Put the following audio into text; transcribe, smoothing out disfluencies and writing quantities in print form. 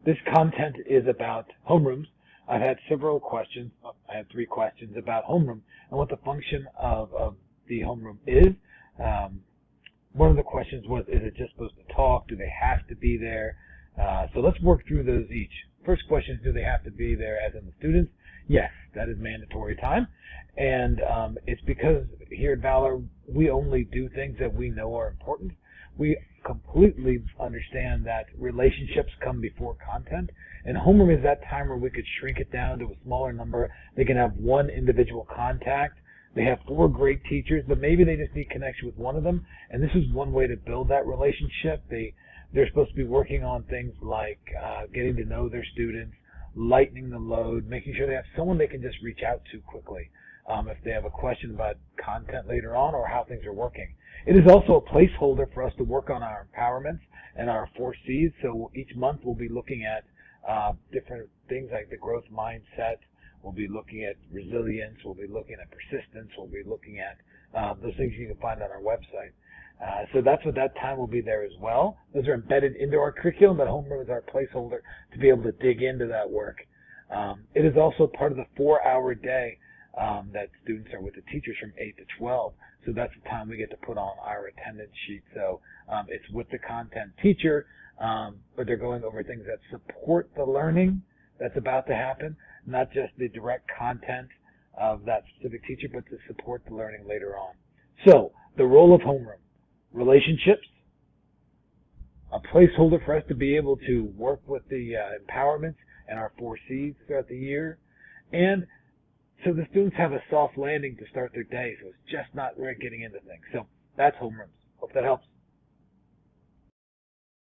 This content is about homerooms. I've had several questions. I had 3 questions about homeroom and what the function of the homeroom is. One of the questions was, is it just supposed to talk? Do they have to be there? So let's work through those each. First question is, do they have to be there as in the students? Yes, that is mandatory time. And it's because here at Valor, we only do things that we know are important. We completely understand that relationships come before content. And homeroom is that time where we could shrink it down to a smaller number. They can have one individual contact. They have 4 great teachers, but maybe they just need connection with one of them. And this is one way to build that relationship. They're supposed to be working on things like getting to know their students, lightening the load, making sure they have someone they can just reach out to quickly if they have a question about content later on or how things are working. It is also a placeholder for us to work on our empowerments and our 4 C's. So each month we'll be looking at different things like the growth mindset. We'll be looking at resilience. We'll be looking at persistence. We'll be looking at those things you can find on our website. So that's what that time will be there as well. Those are embedded into our curriculum, but homeroom is our placeholder to be able to dig into that work. It is also part of the 4-hour day that students are with the teachers from 8 to 12. So that's the time we get to put on our attendance sheet. So it's with the content teacher, but they're going over things that support the learning that's about to happen, not just the direct content of that specific teacher, but to support the learning later on. So the role of homeroom: relationships, a placeholder for us to be able to work with the empowerments and our 4 C's throughout the year, and so the students have a soft landing to start their day, so it's just not really getting into things. So that's homerooms. Hope that helps.